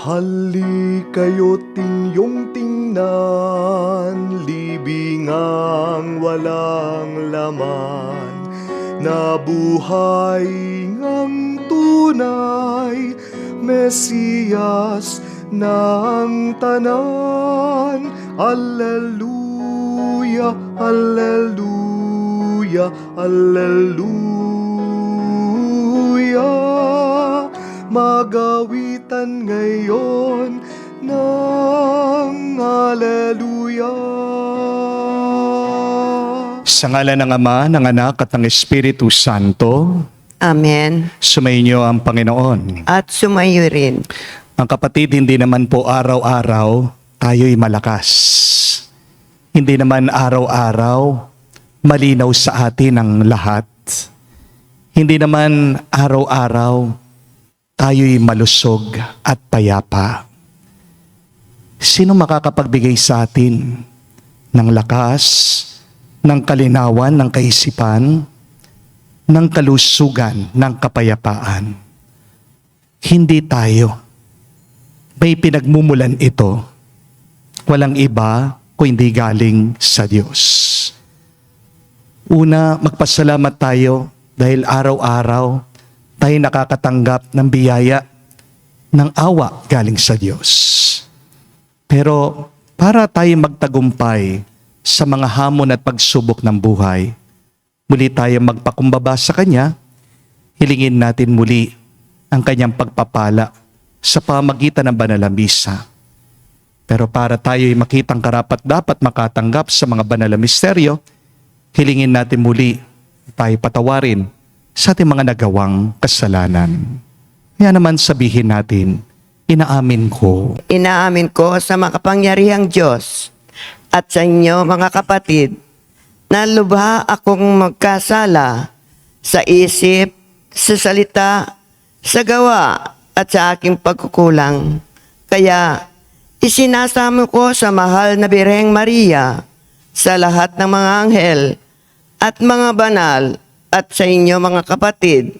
Hali kayo't inyong tingnan, libingang walang laman, na buhay ngang tunay, Mesiyas ng tanan. Alleluia, alleluia, alleluia. Magawitan ngayon ng alleluia. Sa ngalan ng Ama, ng Anak at ng Espiritu Santo, Amen. sumainyo ang Panginoon. At sumayo rin. Ang kapatid, hindi naman po araw-araw tayo'y malakas. Hindi naman araw-araw malinaw sa atin ang lahat. Hindi naman araw-araw tayo'y malusog at payapa. Sino makakapagbigay sa atin ng lakas, ng kalinawan, ng kaisipan, ng kalusugan, ng kapayapaan? Hindi tayo. May pinagmumulan ito. Walang iba kung hindi galing sa Diyos. Una, magpasalamat tayo dahil araw-araw tayo nakakatanggap ng biyaya, ng awa galing sa Diyos. Pero para tayo magtagumpay sa mga hamon at pagsubok ng buhay, muli tayo magpakumbaba sa Kanya, hilingin natin muli ang Kanyang pagpapala sa pamagitan ng banal na misa. Pero para tayo'y makitang karapat-dapat makatanggap sa mga banal na misteryo, hilingin natin muli tayo patawarin sa ating mga nagawang kasalanan. Kaya naman sabihin natin, inaamin ko. Inaamin ko sa makapangyarihang Diyos at sa inyo mga kapatid na lubha akong magkasala sa isip, sa salita, sa gawa at sa aking pagkukulang. Kaya isinasamo ko sa mahal na Birheng Maria, sa lahat ng mga anghel at mga banal at sa inyo mga kapatid,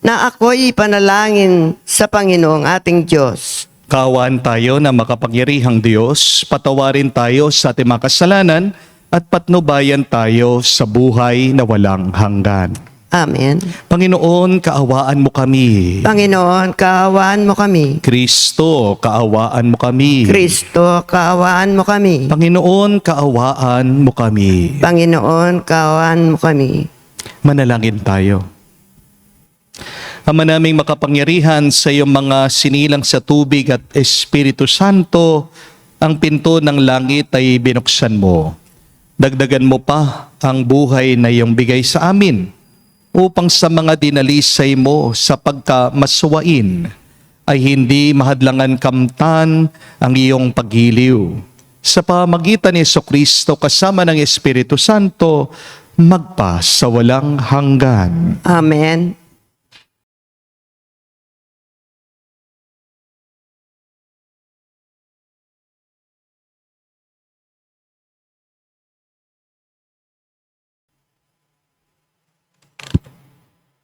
na ako'y ipanalangin sa Panginoong ating Diyos. Kaawaan tayo na makapangyarihang Diyos, patawarin tayo sa ating mga kasalanan at patnubayan tayo sa buhay na walang hanggan. Amen. Panginoon, kaawaan mo kami. Panginoon, kaawaan mo kami. Kristo, kaawaan mo kami. Kristo, kaawaan mo kami. Panginoon, kaawaan mo kami. Panginoon, kaawaan mo kami. Manalangin tayo. Ama naming makapangyarihan, sa iyong mga sinilang sa tubig at Espiritu Santo, ang pinto ng langit ay binuksan mo. Dagdagan mo pa ang buhay na iyong bigay sa amin, upang sa mga dinalisay mo sa pagkamaswain ay hindi mahadlangan kamtan ang iyong paggiliw. Sa pamagitan ni Jesucristo kasama ng Espiritu Santo, magpa sa walang hanggan. Amen.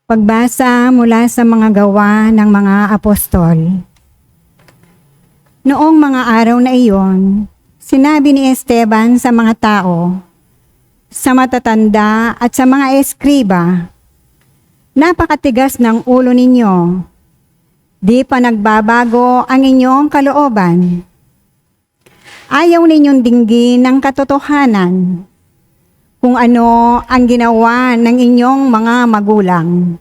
Pagbasa mula sa mga gawa ng mga apostol. Noong mga araw na iyon, sinabi ni Esteban sa mga tao, sa matatanda at sa mga eskriba, napakatigas ng ulo ninyo. Di pa nagbabago ang inyong kalooban. Ayaw ninyong dinggin ng katotohanan kung ano ang ginawa ng inyong mga magulang.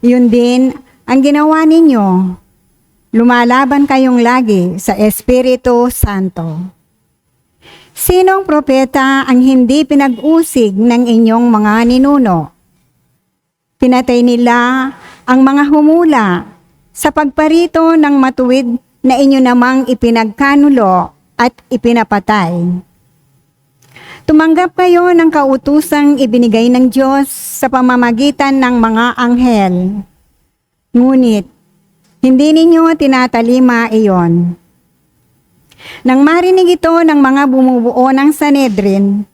Yun din ang ginawa ninyo. Lumalaban kayong lagi sa Espiritu Santo. Sinong propeta ang hindi pinag-usig ng inyong mga ninuno? Pinatay nila ang mga humula sa pagparito ng matuwid na inyo namang ipinagkanulo at ipinapatay. Tumanggap kayo ng kautusang ibinigay ng Diyos sa pamamagitan ng mga anghel. Ngunit, hindi ninyo tinatalima iyon. Nang marinig ito ng mga bumubuo ng Sanhedrin,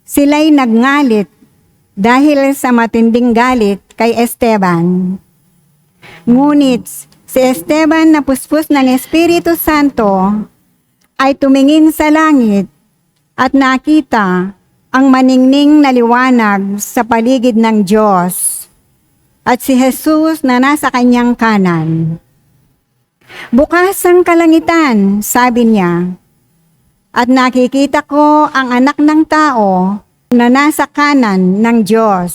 sila'y nagngalit dahil sa matinding galit kay Esteban. Ngunit Si Esteban na puspos ng Espiritu Santo ay tumingin sa langit at nakita ang maningning na liwanag sa paligid ng Diyos at si Jesus na nasa kanyang kanan. Bukas ang kalangitan, sabi niya, at nakikita ko ang anak ng tao na nasa kanan ng Diyos.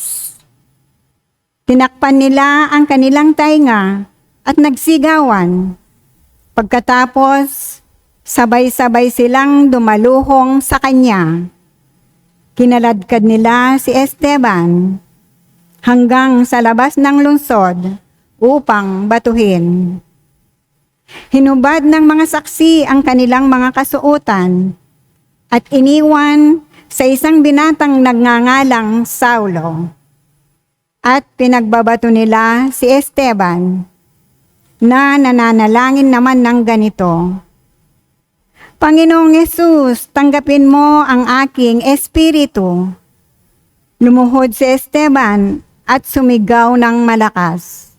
Tinakpan nila ang kanilang tainga at nagsigawan. Pagkatapos, sabay-sabay silang dumaluhong sa kanya. Kinaladkad nila si Esteban hanggang sa labas ng lungsod upang batuhin. Hinubad ng mga saksi ang kanilang mga kasuotan at iniwan sa isang binatang nagngangalang Saulo. At pinagbabato nila si Esteban na nananalangin naman ng ganito, Panginoong Yesus, tanggapin mo ang aking espiritu. Lumuhod si Esteban at sumigaw ng malakas,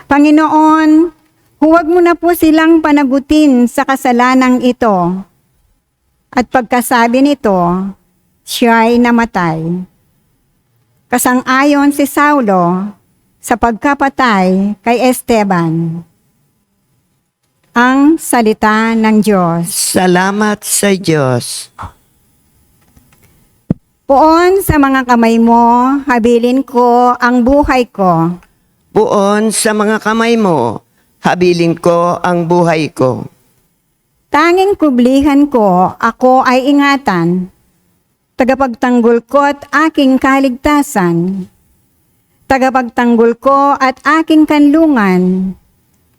Panginoon, huwag mo na po silang panagutin sa kasalanang ito. At pagkasabi nito, siya'y namatay. Kasang-ayon si Saulo sa pagkapatay kay Esteban. Ang salita ng Diyos. Salamat sa Diyos. Poon sa mga kamay mo, habilin ko ang buhay ko. Puon sa mga kamay mo, habilin ko ang buhay ko. Tanging kublihan ko, ako ay ingatan. Tagapagtanggol ko at aking kaligtasan. Tagapagtanggol ko at aking kanlungan.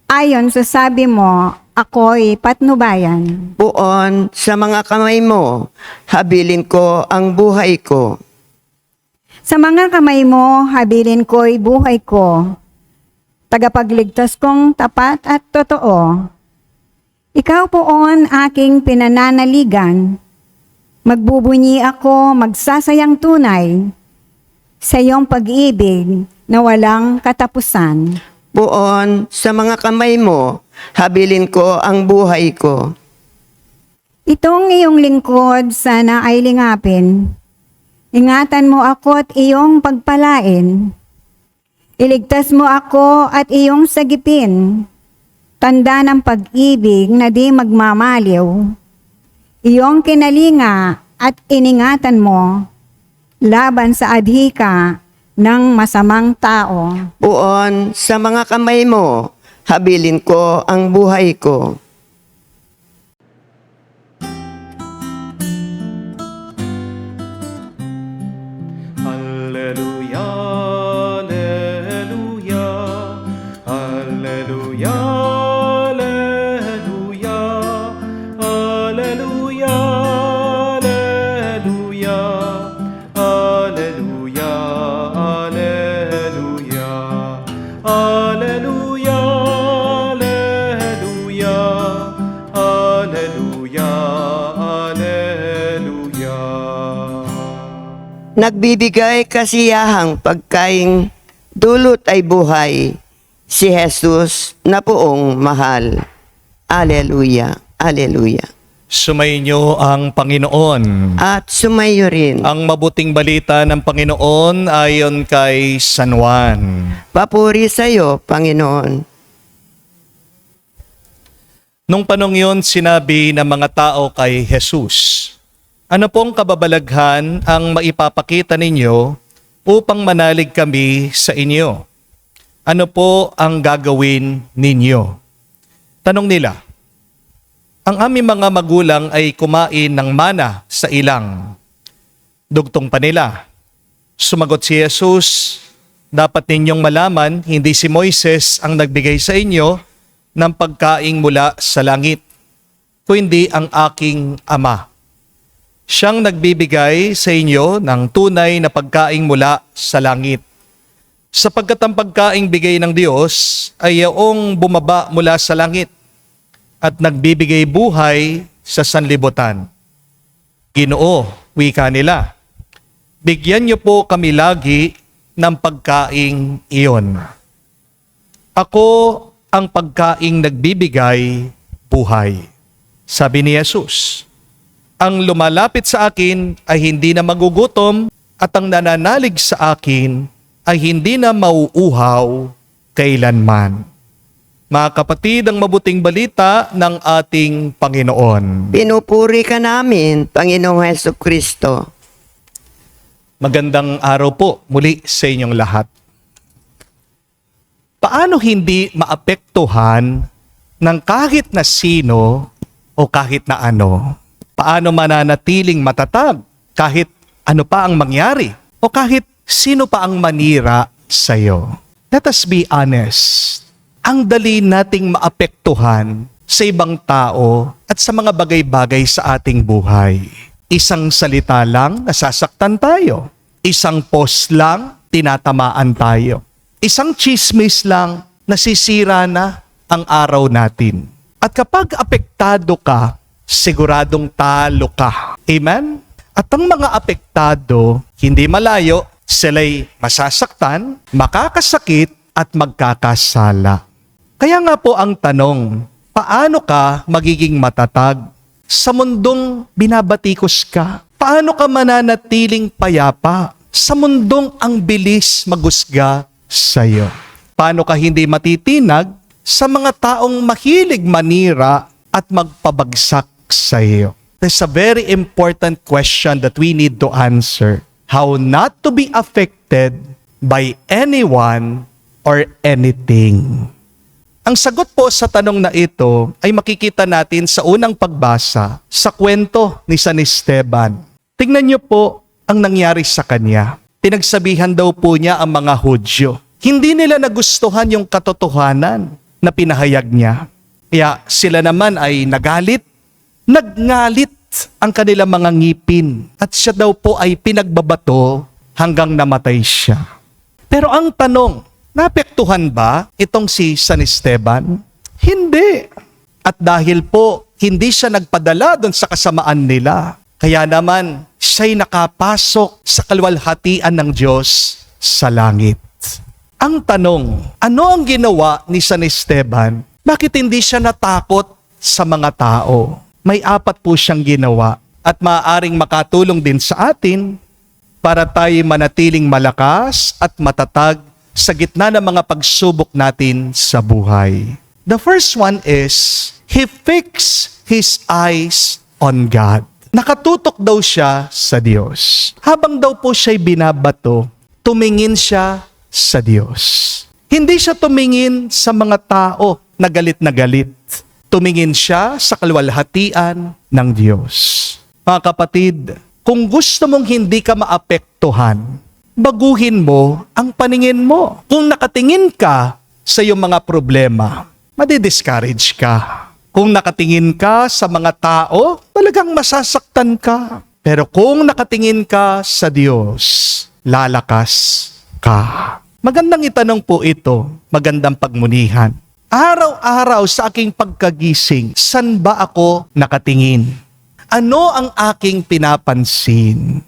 Ayon sa sabi mo, ako'y patnubayan. Puon sa mga kamay mo, habilin ko ang buhay ko. Sa mga kamay mo, habilin ko'y buhay ko. Tagapagligtas kong tapat at totoo. Ikaw poon aking pinananaligan. Magbubunyi ako magsasayang tunay sa iyong pag-ibig na walang katapusan. Puon sa mga kamay mo, habilin ko ang buhay ko. Itong iyong lingkod sana ay lingapin. Ingatan mo ako at iyong pagpalain. Iligtas mo ako at iyong sagipin. Tanda ng pag-ibig na di magmamaliw. Iyong kinalinga at iningatan mo laban sa adhika ng masamang tao. Puon sa mga kamay mo, habilin ko ang buhay ko. Alleluia, alleluia, alleluia, alleluia, alleluia, alleluia, alleluia, alleluia, alleluia, alleluia, alleluia, alleluia. Nagbibigay kasiyahang pagkaing dulot ay buhay, si Jesus na poong mahal. Alleluia, alleluia. Sumainyo ang Panginoon. At sumayo rin. Ang mabuting balita ng Panginoon ayon kay San Juan. Papuri sa iyo, Panginoon. Nung panong yun, sinabi ng mga tao kay Jesus, ano pong kababalaghan ang maipapakita ninyo upang manalig kami sa inyo? Ano po ang gagawin ninyo? Tanong nila, ang aming mga magulang ay kumain ng mana sa ilang. Dugtong pa nila. Sumagot si Jesus, dapat ninyong malaman, hindi si Moises ang nagbigay sa inyo ng pagkain mula sa langit, kundi ang aking Ama. Siyang nagbibigay sa inyo ng tunay na pagkain mula sa langit. Sapagkat ang pagkaing bigay ng Diyos ay yaong bumaba mula sa langit at nagbibigay buhay sa sanlibutan. Ginoo, wika nila, bigyan niyo po kami lagi ng pagkaing iyon. Ako ang pagkaing nagbibigay buhay. Sabi ni Jesus, ang lumalapit sa akin ay hindi na magugutom at ang nananalig sa akin ay hindi na mauuhaw kailanman. Mga kapatid, ang mabuting balita ng ating Panginoon. Pinupuri ka namin, Panginoong Hesus Kristo. Magandang araw po muli sa inyong lahat. Paano hindi maapektuhan ng kahit na sino o kahit na ano? Paano mananatiling matatag kahit ano pa ang mangyari o kahit sino pa ang manira sa iyo? Let us be honest. Ang dali nating maapektuhan sa ibang tao at sa mga bagay-bagay sa ating buhay. Isang salita lang, nasasaktan tayo. Isang post lang, tinatamaan tayo. Isang chismis lang, nasisira na ang araw natin. At kapag apektado ka, siguradong talo ka. Amen? At ang mga apektado, hindi malayo, sila'y masasaktan, makakasakit, at magkakasala. Kaya nga po ang tanong, paano ka magiging matatag sa mundong binabatikos ka? Paano ka mananatiling payapa sa mundong ang bilis magusga sa iyo? Paano ka hindi matitinag sa mga taong mahilig manira at magpabagsak sa iyo? There's a very important question that we need to answer. How not to be affected by anyone or anything. Ang sagot po sa tanong na ito ay makikita natin sa unang pagbasa sa kwento ni San Esteban. Tingnan niyo po ang nangyari sa kanya. Pinagsabihan daw po niya ang mga Hudyo. Hindi nila nagustuhan yung katotohanan na pinahayag niya. Kaya sila naman ay nagalit, nagngalit ang kanilang mga ngipin at siya daw po ay pinagbabato hanggang namatay siya. Pero ang tanong, naapektuhan ba itong si San Esteban? Hindi. At dahil po, hindi siya nagpadala doon sa kasamaan nila. Kaya naman, siya'y nakapasok sa kaluwalhatian ng Diyos sa langit. Ang tanong, ano ang ginawa ni San Esteban? Bakit hindi siya natakot sa mga tao? May 4 po siyang ginawa at maaaring makatulong din sa atin para tayo manatiling malakas at matatag sa gitna ng mga pagsubok natin sa buhay. The first one is, he fixed his eyes on God. Nakatutok daw siya sa Diyos. Habang daw po siya'y binabato, tumingin siya sa Diyos. Hindi siya tumingin sa mga tao na galit na galit. Tumingin siya sa kaluwalhatian ng Diyos. Mga kapatid, kung gusto mong hindi ka maapektuhan, baguhin mo ang paningin mo. Kung nakatingin ka sa iyong mga problema, madi-discourage ka. Kung nakatingin ka sa mga tao, talagang masasaktan ka. Pero kung nakatingin ka sa Diyos, lalakas ka. Magandang itanong po ito, magandang pagmunihan. Araw-araw sa aking pagkagising, saan ba ako nakatingin? Ano ang aking pinapansin?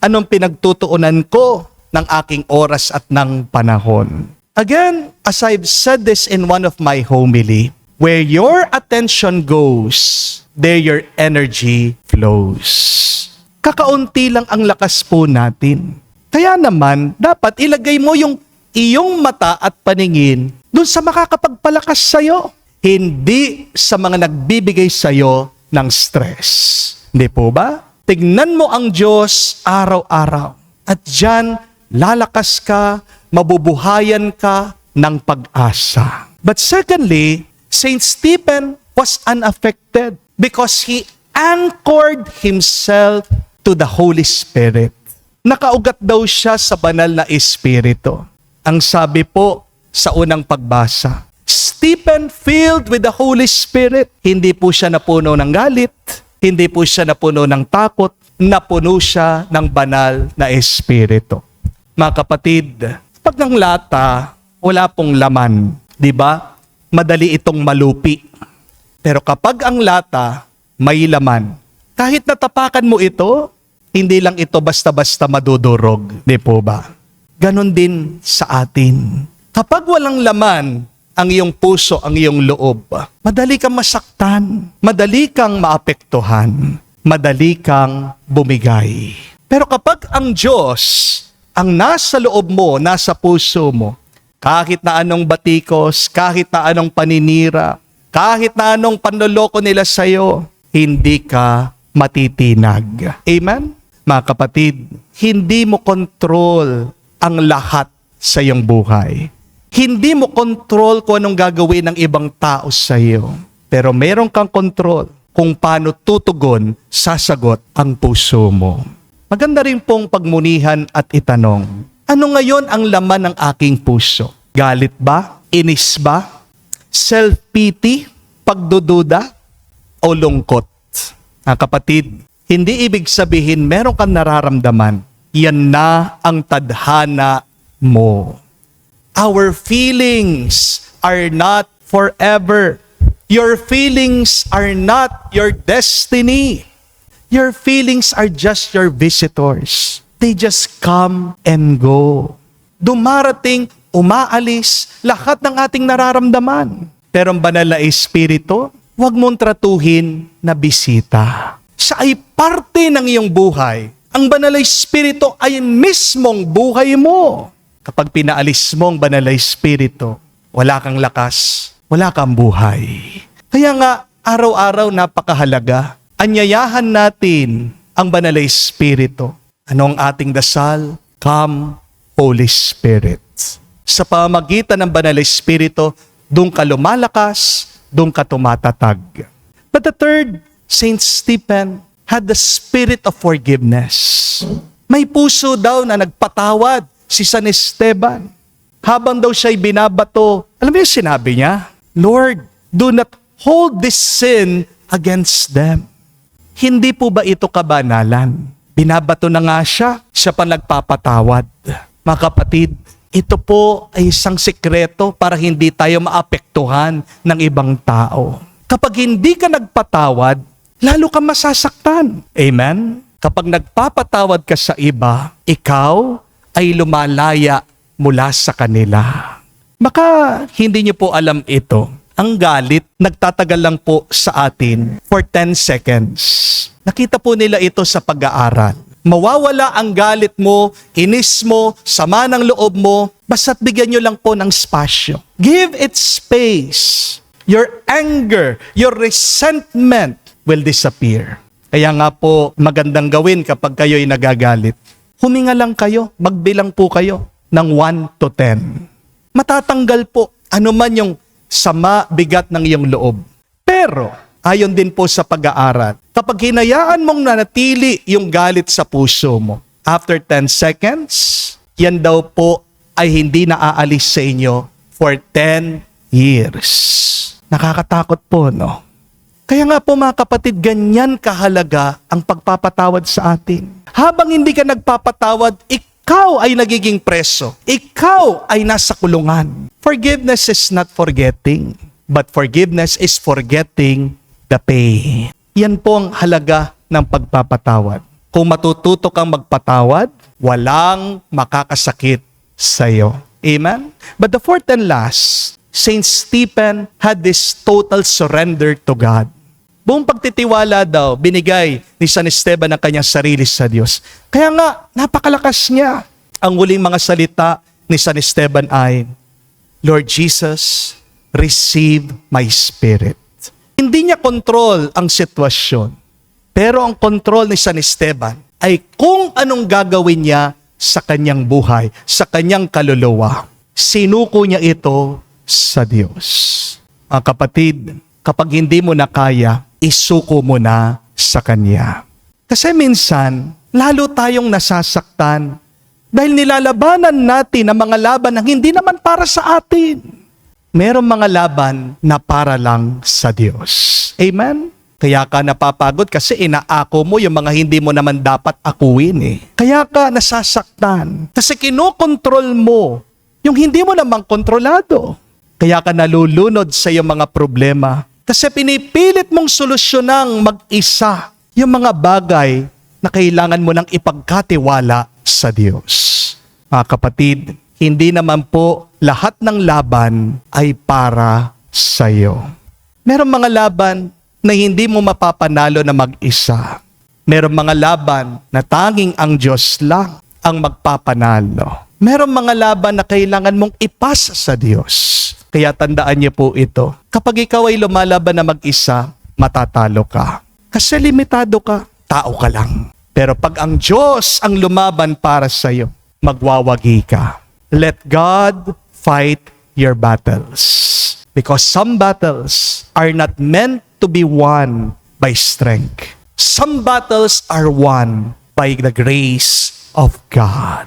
Anong pinagtutuunan ko ng aking oras at ng panahon? Again, as I've said this in one of my homily, where your attention goes, there your energy flows. Kakaunti lang ang lakas po natin. Kaya naman, dapat ilagay mo yung iyong mata at paningin dun sa makakapagpalakas sa'yo. Hindi sa mga nagbibigay sa'yo ng stress. Hindi po ba? Tignan mo ang Diyos araw-araw. At diyan, lalakas ka, mabubuhayan ka ng pag-asa. But secondly, Saint Stephen was unaffected because he anchored himself to the Holy Spirit. Nakaugat daw siya sa banal na Espiritu. Ang sabi po sa unang pagbasa, Stephen filled with the Holy Spirit. Hindi po siya napuno ng galit, hindi po siya napuno ng takot, napuno siya ng banal na Espiritu. Mga kapatid, pag ng lata, wala pong laman, di ba? Madali itong malupi. Pero kapag ang lata, may laman. Kahit natapakan mo ito, hindi lang ito basta-basta madudurog, di po ba? Ganon din sa atin. Kapag walang laman ang iyong puso, ang iyong loob, madali kang masaktan, madali kang maapektuhan, madali kang bumigay. Pero kapag ang Diyos, ang nasa loob mo, nasa puso mo, kahit na anong batikos, kahit na anong paninira, kahit na anong panloloko nila sa'yo, hindi ka matitinag. Amen? Mga kapatid, hindi mo control ang lahat sa iyong buhay. Hindi mo control kung anong gagawin ng ibang tao sa iyo. Pero meron kang control kung paano tutugon, sasagot ang puso mo. Maganda rin pong pagmunihan at itanong, ano ngayon ang laman ng aking puso? Galit ba? Inis ba? Self-pity? Pagdududa? O lungkot? Kapatid, hindi ibig sabihin meron kang nararamdaman. Yan na ang tadhana mo. Our feelings are not forever. Your feelings are not your destiny. Your feelings are just your visitors. They just come and go. Dumarating, umaalis, lahat ng ating nararamdaman. Pero ang banal na Espiritu, huwag mong tratuhin na bisita. Siya ay parte ng iyong buhay. Ang banal na Espiritu ay mismong buhay mo. Kapag pinaalis mo ang banal na Espiritu, wala kang lakas, wala kang buhay. Kaya nga, araw-araw napakahalaga. Anyayahan natin ang banal na Espiritu. Ano ang ating dasal? Come, Holy Spirit. Sa pamamagitan ng banal na Espiritu, doon ka lumalakas, doon ka tumatatag. But the third, Saint Stephen had the spirit of forgiveness. May puso daw na nagpatawad si San Esteban. Habang daw siya'y binabato, alam mo yung sinabi niya? Lord, do not hold this sin against them. Hindi po ba ito kabanalan? Binabato na nga siya pa nagpapatawad. Mga kapatid, ito po ay isang sikreto para hindi tayo maapektuhan ng ibang tao. Kapag hindi ka nagpatawad, lalo ka masasaktan. Amen? Kapag nagpapatawad ka sa iba, ikaw ay lumalaya mula sa kanila. Baka hindi niyo po alam ito. Ang galit, nagtatagal lang po sa atin for 10 seconds. Nakita po nila ito sa pag-aaral. Mawawala ang galit mo, inis mo, sama ng loob mo, basta't bigyan nyo lang po ng spasyo. Give it space. Your anger, your resentment will disappear. Kaya nga po, magandang gawin kapag kayo'y nagagalit. Huminga lang kayo, magbilang po kayo ng 1 to 10. Matatanggal po anuman yung sama, bigat ng iyong loob. Pero, ayon din po sa pag-aaral, kapag hinayaan mong nanatili yung galit sa puso mo, after 10 seconds, yan daw po ay hindi naaalis sa inyo for 10 years. Nakakatakot po, no? Kaya nga po mga kapatid, ganyan kahalaga ang pagpapatawad sa atin. Habang hindi ka nagpapatawad, ikaw ay nagiging preso. Ikaw ay nasa kulungan. Forgiveness is not forgetting, but forgiveness is forgetting the pain. Yan po ang halaga ng pagpapatawad. Kung matututo kang magpatawad, walang makakasakit sa iyo. Amen? But the fourth and last, Saint Stephen had this total surrender to God. Buong pagtitiwala daw, binigay ni San Esteban ang kanyang sarili sa Diyos. Kaya nga, napakalakas niya. Ang huling mga salita ni San Esteban ay, Lord Jesus, receive my spirit. Hindi niya control ang sitwasyon. Pero ang control ni San Esteban ay kung anong gagawin niya sa kanyang buhay, sa kanyang kaluluwa. Sinuko niya ito sa Diyos. Mga kapatid, kapag hindi mo na kaya, isuko mo na sa Kanya. Kasi minsan, lalo tayong nasasaktan dahil nilalabanan natin ang mga laban na hindi naman para sa atin. Merong mga laban na para lang sa Diyos. Amen? Kaya ka napapagod kasi inaako mo yung mga hindi mo naman dapat akuin eh. Kaya ka nasasaktan kasi kinokontrol mo yung hindi mo namang kontrolado. Kaya ka nalulunod sa iyong mga problema. Kasi pinipilit mong solusyonang mag-isa yung mga bagay na kailangan mo nang ipagkatiwala sa Diyos. Mga kapatid, hindi naman po lahat ng laban ay para sa'yo. Merong mga laban na hindi mo mapapanalo na mag-isa. Merong mga laban na tanging ang Diyos lang ang magpapanalo. Merong mga laban na kailangan mong ipasa sa Diyos. Kaya tandaan niyo po ito. Kapag ikaw ay lumalaban na mag-isa, matatalo ka. Kasi limitado ka, tao ka lang. Pero pag ang Diyos ang lumaban para sa iyo, magwawagi ka. Let God fight your battles. Because some battles are not meant to be won by strength. Some battles are won by the grace of God.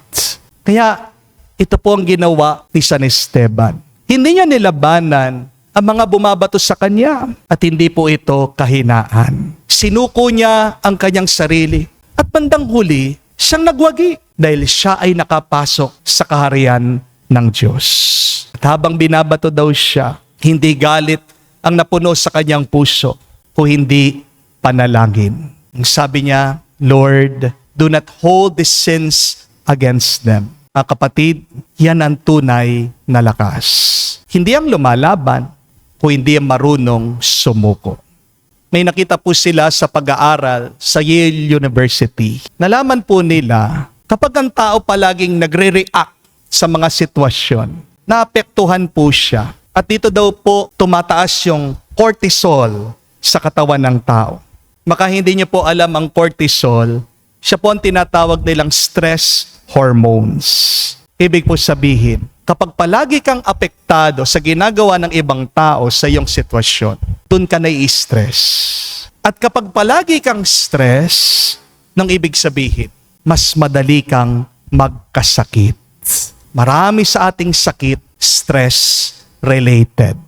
Kaya ito po ang ginawa ni San Esteban. Hindi niya nilabanan ang mga bumabato sa kanya at hindi po ito kahinaan. Sinuko niya ang kanyang sarili at bandang huli, siyang nagwagi dahil siya ay nakapasok sa kaharian ng Diyos. At habang binabato daw siya, hindi galit ang napuno sa kanyang puso o hindi panalangin. Ang sabi niya, Lord, do not hold these sins against them. Mga kapatid, yan ang tunay na lakas. Hindi ang lumalaban o hindi ang marunong sumuko. May nakita po sila sa pag-aaral sa Yale University. Nalaman po nila, kapag ang tao palaging nagre-react sa mga sitwasyon, naapektuhan po siya. At dito daw po tumataas yung cortisol sa katawan ng tao. Maka hindi niyo po alam ang cortisol, siya po ang tinatawag nilang stress hormones. Ibig po sabihin, kapag palagi kang apektado sa ginagawa ng ibang tao sa iyong sitwasyon, dun ka nai-stress. At kapag palagi kang stress, nang ibig sabihin, mas madali kang magkasakit. Marami sa ating sakit, stress-related.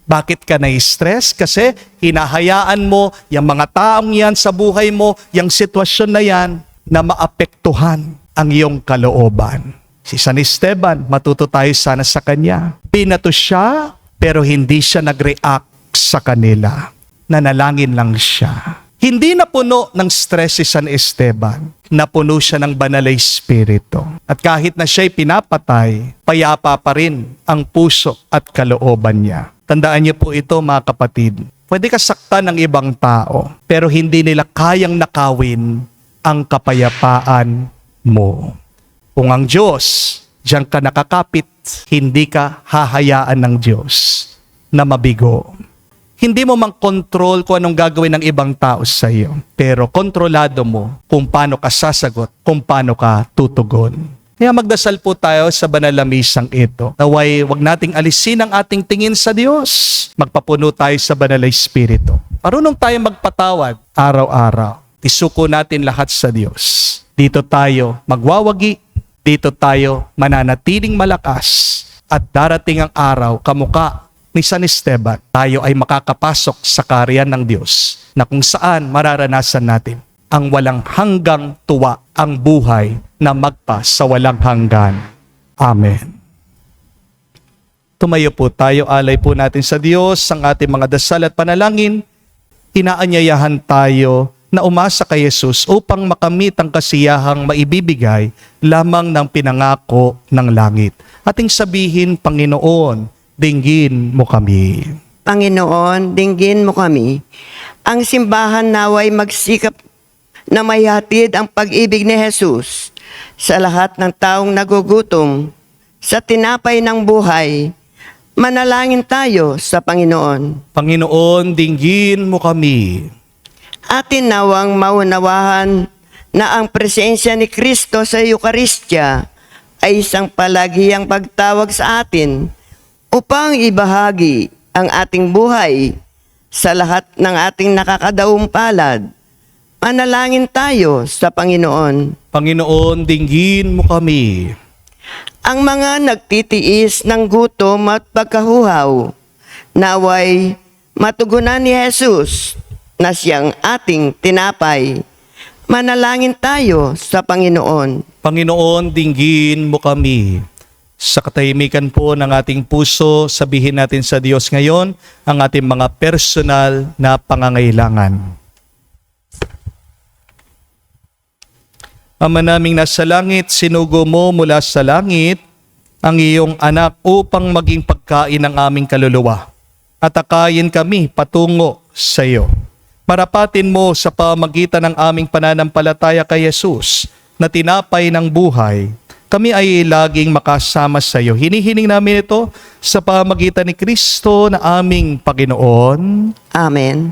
Bakit ka nai-stress? Kasi hinahayaan mo yung mga taong yan sa buhay mo, yung sitwasyon na yan, na maapektuhan ang iyong kalooban. Si San Esteban, matuto tayo sana sa kanya. Pinato siya, pero hindi siya nag-react sa kanila. Nanalangin lang siya. Hindi napuno ng stress si San Esteban. Napuno siya ng banal na espiritu. At kahit na siya'y pinapatay, payapa pa rin ang puso at kalooban niya. Tandaan niyo po ito, mga kapatid. Pwede ka saktan ng ibang tao, pero hindi nila kayang nakawin ang kapayapaan mo. Kung ang Diyos, diyan ka nakakapit, hindi ka hahayaan ng Diyos na mabigo. Hindi mo mang control kung anong gagawin ng ibang tao sa iyo, pero kontrolado mo kung paano ka sasagot, kung paano ka tutugon. Kaya magdasal po tayo sa banal na misang ito. Naway, wag nating alisin ang ating tingin sa Diyos. Magpapuno tayo sa banal na espiritu. Marunong tayo magpatawad araw-araw. Isuko natin lahat sa Diyos. Dito tayo magwawagi, dito tayo mananatiling malakas, at darating ang araw, kamuka ni San Esteban, tayo ay makakapasok sa kaharian ng Diyos na kung saan mararanasan natin ang walang hanggang tuwa, ang buhay na magpa sa walang hanggan. Amen. Tumayo po tayo, alay po natin sa Diyos ang ating mga dasal at panalangin. Inaanyayahan tayo na umasa kay Jesus upang makamit ang kasiyahang maibibigay lamang ng pinangako ng langit. Ating sabihin, Panginoon, dinggin mo kami. Panginoon, dinggin mo kami. Ang simbahan naway magsikap na mayhatid ang pag-ibig ni Jesus sa lahat ng taong nagugutom sa tinapay ng buhay. Manalangin tayo sa Panginoon. Panginoon, dinggin mo kami. Atin nawang maunawahan na ang presensya ni Kristo sa Eukaristya ay isang palagihang pagtawag sa atin upang ibahagi ang ating buhay sa lahat ng ating nakakadaong palad. Manalangin tayo sa Panginoon. Panginoon, dinggin mo kami. Ang mga nagtitiis ng gutom at pagkahuhaw, naway matugunan ni Jesus na siyang ating tinapay. Manalangin tayo sa Panginoon. Panginoon, dinggin mo kami. Sa katahimikan po ng ating puso, sabihin natin sa Diyos ngayon ang ating mga personal na pangangailangan. Ama naming nasa langit, sinugo mo mula sa langit ang iyong anak upang maging pagkain ng aming kaluluwa at akayin kami patungo sa iyo. Marapatin mo sa pamagitan ng aming pananampalataya kay Jesus na tinapay ng buhay, kami ay laging makasama sa iyo. Hinihiling namin ito sa pamagitan ni Kristo na aming Panginoon. Amen.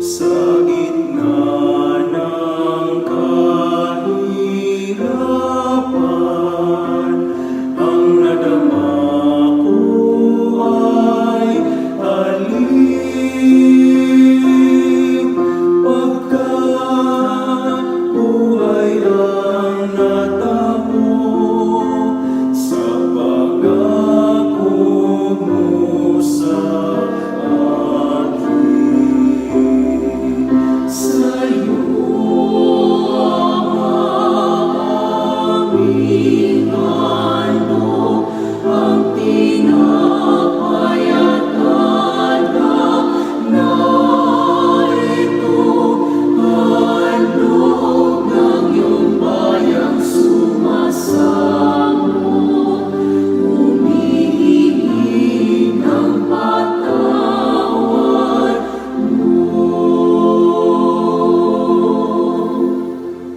Sa gitna ng kahirapan, ang nadama ko ay alib. Pagkat buhay ang natamo sa pagako mo sa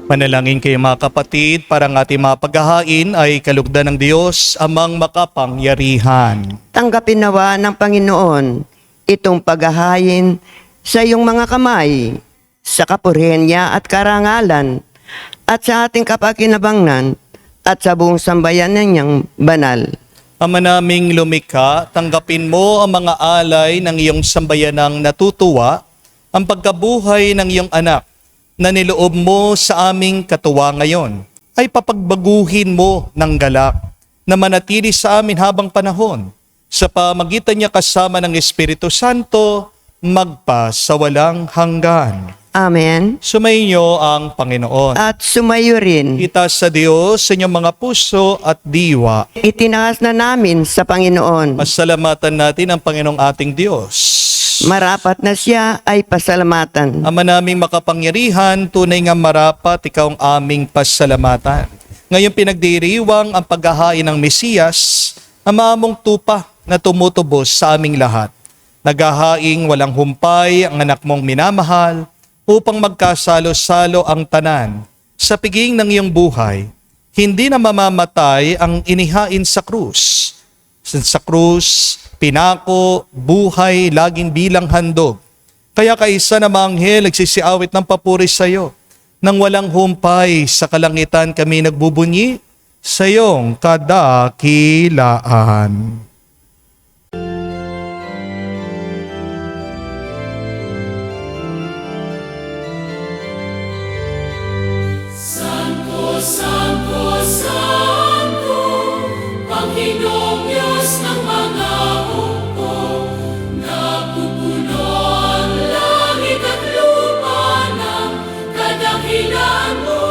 Manalangin kayo mga kapatid para ang ating mga paghahain ay kalugdan ng Diyos amang makapangyarihan. Tanggapin nawa ng Panginoon itong paghahain sa iyong mga kamay, sa kapurihan niya at karangalan, at sa ating kapakinabangnan, at sa buong sambayanan niyang banal. Ama naming lumikha, tanggapin mo ang mga alay ng iyong sambayanang natutuwa, ang pagkabuhay ng iyong anak, na niloob mo sa aming katuwa ngayon, ay papagbaguhin mo ng galak na manatili sa amin habang panahon. Sa pamagitan niya kasama ng Espiritu Santo, magpa sa walang hanggan. Amen. Sumainyo ang Panginoon. At sumayo rin. Itaas sa Diyos sa inyong mga puso at diwa. Itinaas na namin sa Panginoon. Pasalamatan natin ang Panginoong ating Diyos. Marapat na siya ay pasalamatan. Ama naming makapangyarihan, tunay nga marapat ikaw ang aming pasalamatan. Ngayon pinagdiriwang ang paghahain ng Mesiyas, ang among tupa na tumutubos sa aming lahat. Naghahaing walang humpay ang anak mong minamahal upang magkasalo-salo ang tanan sa piging ng iyong buhay. Hindi na mamamatay ang inihain sa krus. Sa krus, pinako, buhay, laging bilang handog. Kaya kaisa na mga anghel nagsisiawit ng papuri sa iyo. Nang walang humpay sa kalangitan kami nagbubunyi sa iyong kadakilaan. Santo, Santo, Santo, Panginoong Diyos ng mga hukbo, napupuno ang langit at lupa ng kadakilan mo.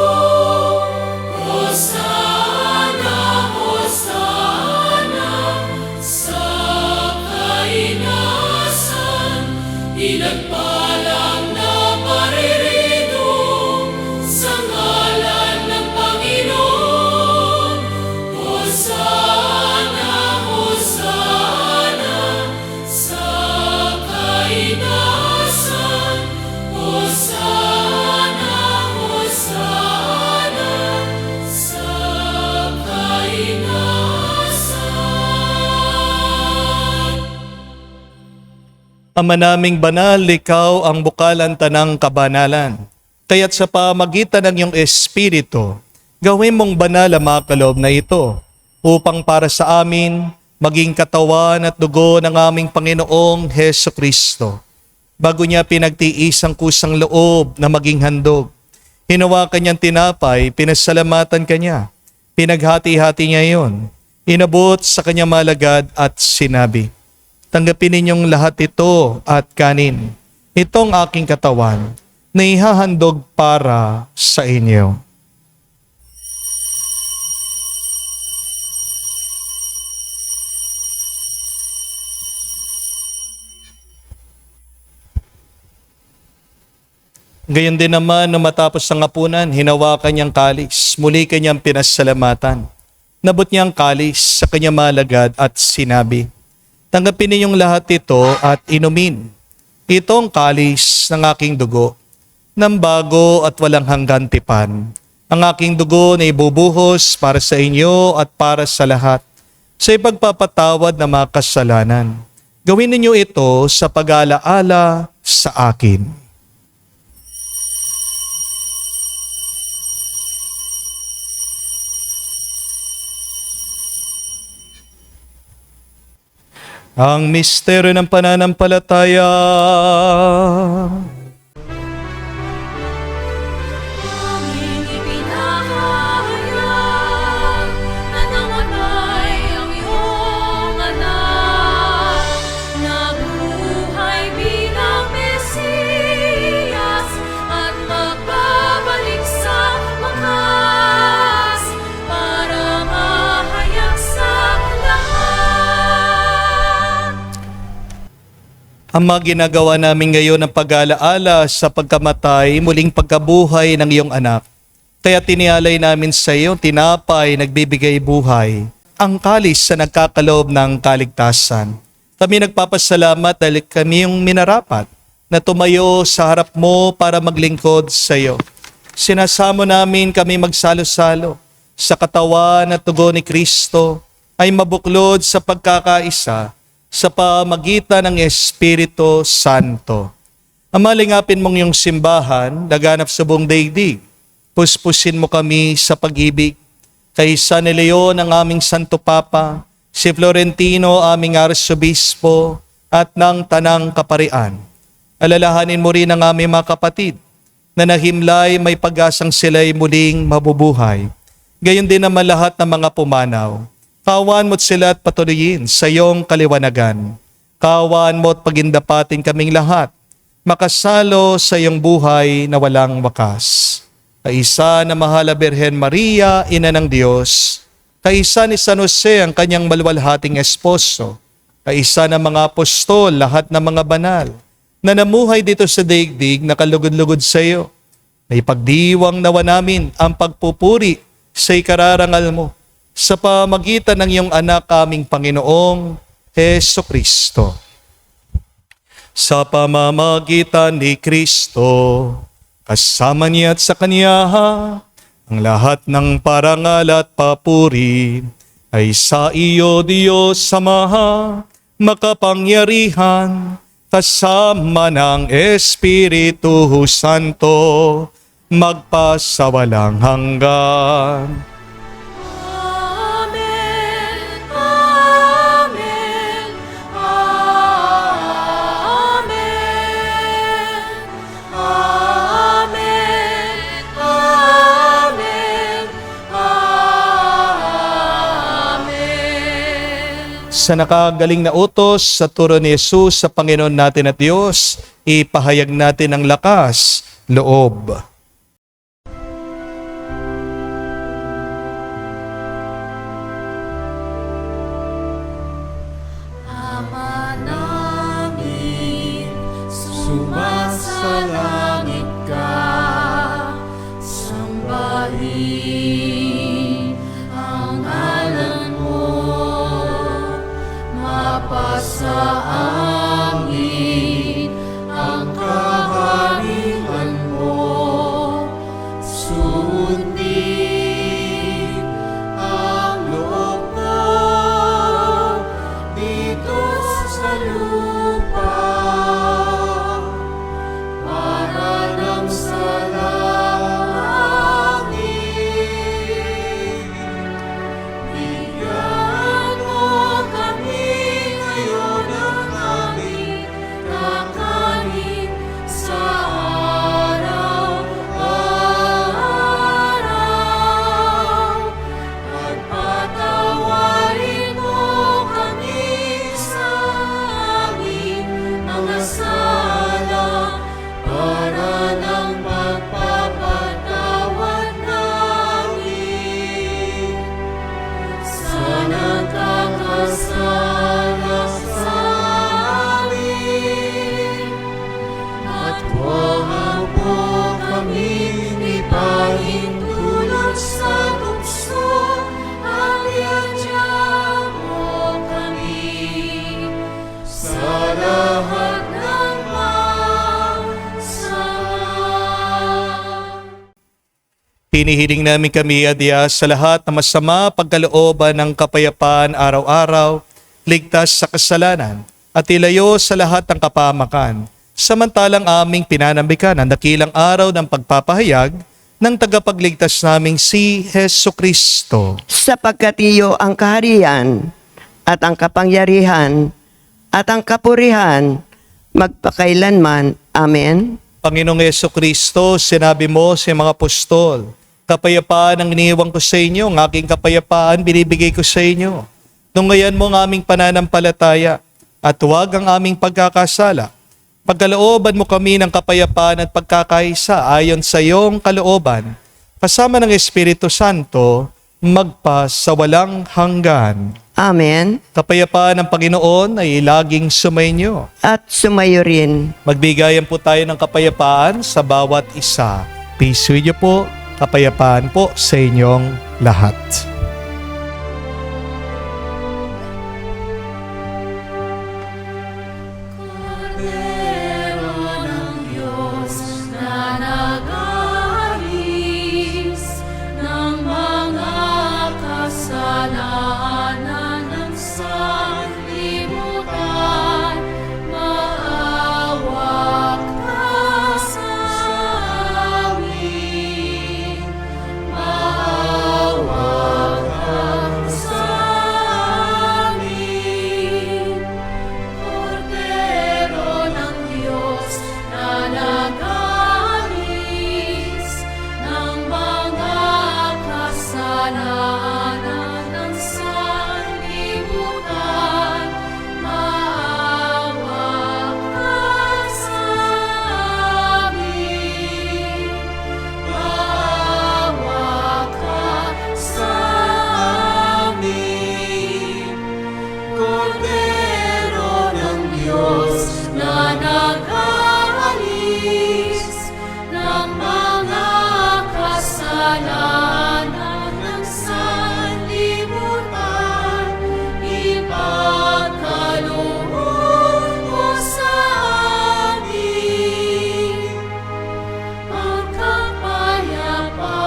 Hosana, Hosana, sa kainasan, pinagpalang na paririto sa ngalan ng Panginoon. Hosana, Hosana, sa kainasan. Hosana, Hosana, sa kainasan. Ama naming banal, ikaw ang bukalan tanang kabanalan. Kaya't sa pamagitan ng iyong Espiritu, gawin mong banal ang mga kaloob na ito, upang para sa amin maging katawan at dugo ng aming Panginoong Heso Kristo. Bago niya pinagtiis ang kusang loob na maging handog, hinawakan niyang tinapay, pinasalamatan kanya. Pinaghati-hati niya iyon. Inabot sa kanyang malagad at sinabi, "Tanggapin ninyong lahat ito at kanin. Itong aking katawan na ihahandog para sa inyo." Gayon din naman, nung matapos ang hapunan, hinawakan niyang kalis. Muli kanyang pinasalamatan. Nabot niya ang kalis sa kanyang malagad at sinabi, "Tanggapin ninyong lahat ito at inumin. Itong kalis ng aking dugo, ng bago at walang hanggan tipan. Ang aking dugo na ibubuhos para sa inyo at para sa lahat, sa ipagpapatawad ng mga kasalanan. Gawin ninyo ito sa pag-alaala sa akin." Ang misteryo ng pananampalataya. Aming ipinahayag na namatay ang iyong anak, nabuhay bilang Mesiyas at magbabalik sa wakas para mahayag sa lahat. Ang mga ginagawa namin ngayon ng pag-alaala sa pagkamatay, muling pagkabuhay ng iyong anak. Kaya tinialay namin sa iyo, tinapay, nagbibigay buhay, ang kalis sa nagkakaloob ng kaligtasan. Kami nagpapasalamat dahil kami yung minarapat na tumayo sa harap mo para maglingkod sa iyo. Sinasamo namin kami magsalo-salo sa katawan at dugo ni Kristo ay mabuklod sa pagkakaisa sa pamagitan ng Espiritu Santo. Amalingapin mong iyong simbahan, laganap sa buong daigdig. Puspusin mo kami sa pag-ibig. Kay San Leon ang aming Santo Papa, si Florentino aming Arsobispo, at ng Tanang Kaparian. Alalahanin mo rin ang aming mga kapatid na nahimlay may pag-asang sila'y muling mabubuhay. Gayon din naman lahat ng mga pumanaw. Kawan mo't sila at patuloyin sa iyong kaliwanagan. Kawan mo't pagindapatin kaming lahat, makasalo sa iyong buhay na walang wakas. Kaisa na mahal na Birhen Maria, Ina ng Diyos, kaisa ni San Jose ang kanyang maluwalhating esposo, kaisa ng mga apostol, lahat ng mga banal, na namuhay dito sa daigdig na kalugod-lugod sa iyo. May pagdiwang nawa namin ang pagpupuri sa ikararangal mo, sa pamagitan ng iyong anak aming Panginoong Heso Kristo. Sa pamamagitan ni Kristo, kasama niya at sa Kanya, ang lahat ng parangal at papuri ay sa iyo, Diyos Ama, makapangyarihan, kasama ng Espiritu Santo, magpasawalang hanggan. Amen. Amen. Amen. Amen. Amen. Sa nakagaling na utos sa turo ni Jesus sa Panginoon natin at Diyos, ipahayag natin ang lakas, loob. Ama namin, sumasalangit ka, sambahin ang ngalan mo, mapasa amin ang kaharian mo, sundin ang loob mo dito sa lupa para lang sa langit. Bigyan mo kami ngayon ng aming kakanin sa araw-araw Hinihiling namin kami, Adya, sa lahat na masama pagkalooban ng kapayapaan araw-araw, ligtas sa kasalanan, at ilayo sa lahat ng kapamakan. Samantalang aming pinanambikan ang dakilang araw ng pagpapahayag ng tagapagligtas naming si Hesu Kristo. Sapagkat iyo ang kaharian at ang kapangyarihan at ang kapurihan magpakailanman. Amen. Panginoong Hesu Kristo, sinabi mo sa mga apostol, kapayapaan ang iniiwan ko sa inyo, ang aking kapayapaan binibigay ko sa inyo. Tungayan mo ang aming pananampalataya at huwag ang aming pagkakasala. Pagkalooban mo kami ng kapayapaan at pagkakaisa ayon sa iyong kalooban, kasama ng Espiritu Santo, magpa sa walang hanggan. Amen. Kapayapaan ng Panginoon ay laging sumainyo. At sumayo rin. Magbigayan po tayo ng kapayapaan sa bawat isa. Peace with you po. Kapayapaan po sa inyong lahat. Kordero ng Diyos na nag-aalis ng mga kasalanan ng sanlibutan, maawa ka sa amin. Maawa ka sa amin. Kordero ng Diyos na nag-aalis ng mga kasalanan ng sanlibutan, maawa ka sa amin. Maawa ka sa amin. Kordero ng Diyos na nag-aalis ng mga kasalanan ng sanlibutan, ipagkaloob mo sa amin ang kapayapaan.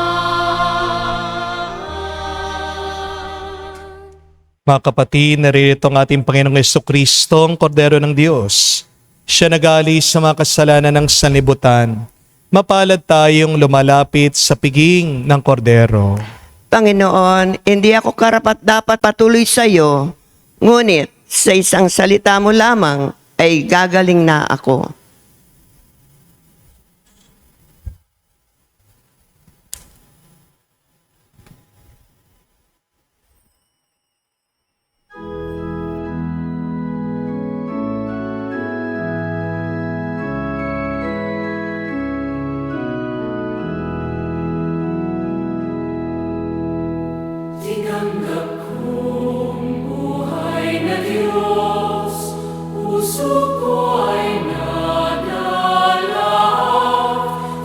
Mga kapatid, naririto ang ating Panginoong Jesucristo, ang Kordero ng Diyos. Siya nag-aalis sa mga kasalanan ng sanlibutan. Mapalad tayong lumalapit sa piging ng Kordero. Panginoon, hindi ako karapat-dapat patuloy sa iyo, ngunit sa isang salita mo lamang ay gagaling na ako. Tinanggap kong buhay na Diyos, puso ko ay nadalak.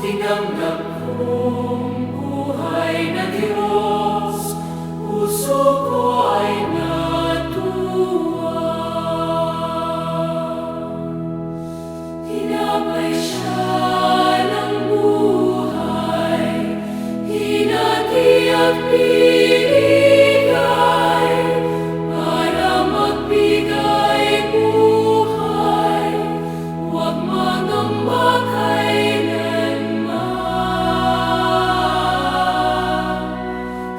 Tinanggap kong buhay na Diyos, puso ko ay natuwa. Tinapay siya ng buhay, hinati at binigay, para magbigay buhay, huwag mangamba kailanman.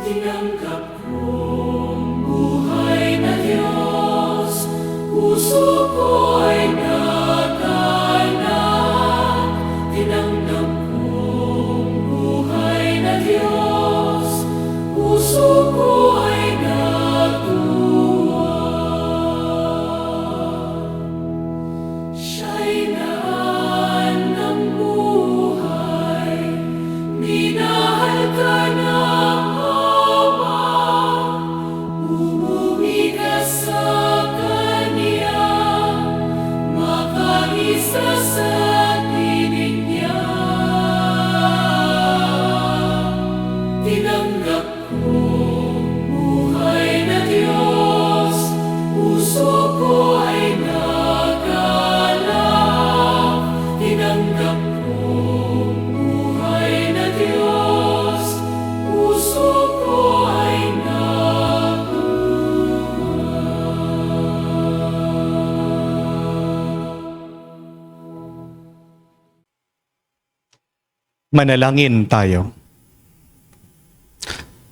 Tinanggap kong buhay na Diyos, puso ko ay naganak. Tinanggap kong buhay na Diyos, puso ko ay natuwa. Siya'y daan ng buhay, minahal ka ng Ama, umuwi ka sa Kanya, makaisa sa tinig niya. Tinanggap kong buhay na Diyos, puso ko ay nagalak. Tinanggap kong buhay na Diyos, Manalangin tayo.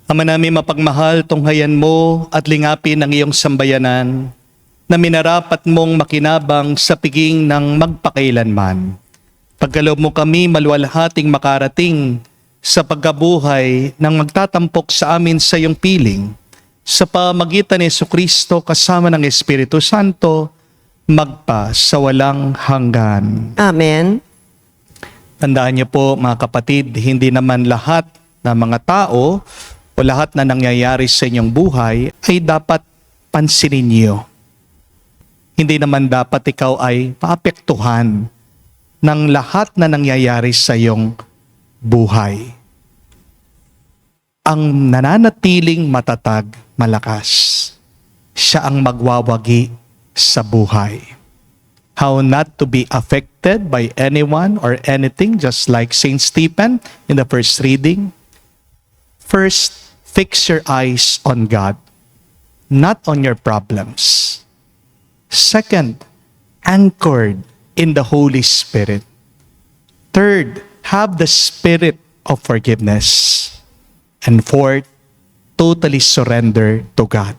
Ama namin mapagmahal, tunghayan mo at lingapin ang iyong sambayanan na minarapat mong makinabang sa piging ng magpakailanman. Pagkaloob mo kami maluwalhating makarating sa pagkabuhay ng magtatampok sa amin sa iyong piling, sa pamagitan ni Jesucristo kasama ng Espiritu Santo, magpa sa walang hanggan. Amen. Tandaan niyo po mga kapatid, hindi naman lahat ng mga tao o lahat na nangyayari sa inyong buhay ay dapat pansinin niyo. Hindi naman dapat ikaw ay paapektuhan ng lahat na nangyayari sa iyong buhay. Ang nananatiling matatag, malakas, siya ang magwawagi sa buhay. How not to be affected by anyone or anything, just like Saint Stephen in the first reading. First, fix your eyes on God, not on your problems. Second, anchored in the Holy Spirit. Third, have the spirit of forgiveness. And fourth, totally surrender to God.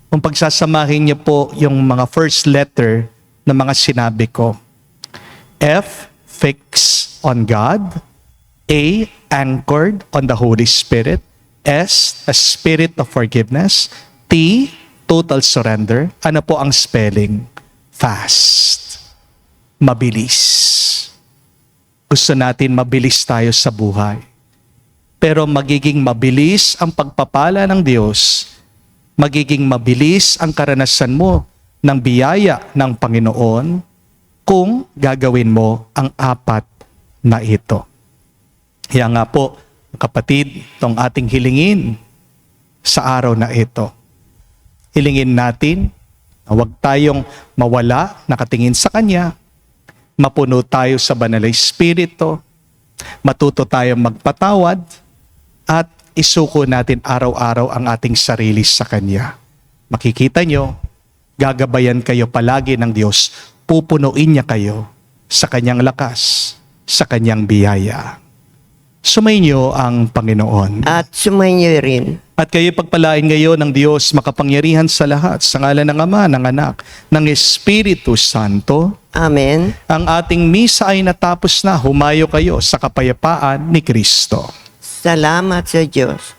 Kung pagsasamahin niyo po yung mga first letter na mga sinabi ko. F, fix on God. A, anchored on the Holy Spirit. S, a spirit of forgiveness. T, total surrender. Ano po ang spelling? Fast. Mabilis. Gusto natin mabilis tayo sa buhay. Pero magiging mabilis ang pagpapala ng Diyos. Magiging mabilis ang karanasan mo ng biyaya ng Panginoon kung gagawin mo ang apat na ito. Kaya nga po, kapatid, itong ating hilingin sa araw na ito. Hilingin natin na huwag tayong mawala, nakatingin sa Kanya, mapuno tayo sa Banal na Espiritu, matuto tayong magpatawad, at isuko natin araw-araw ang ating sarili sa Kanya. Makikita nyo, gagabayan kayo palagi ng Diyos, pupunuin niya kayo sa Kanyang lakas, sa Kanyang biyaya. Sumainyo ang Panginoon. At sumainyo rin. At kayo pagpalain ngayon ng Diyos makapangyarihan sa lahat, sa ngalan ng Ama, ng Anak, ng Espiritu Santo. Amen. Ang ating misa ay natapos na, humayo kayo sa kapayapaan ni Kristo. Salamat sa Diyos.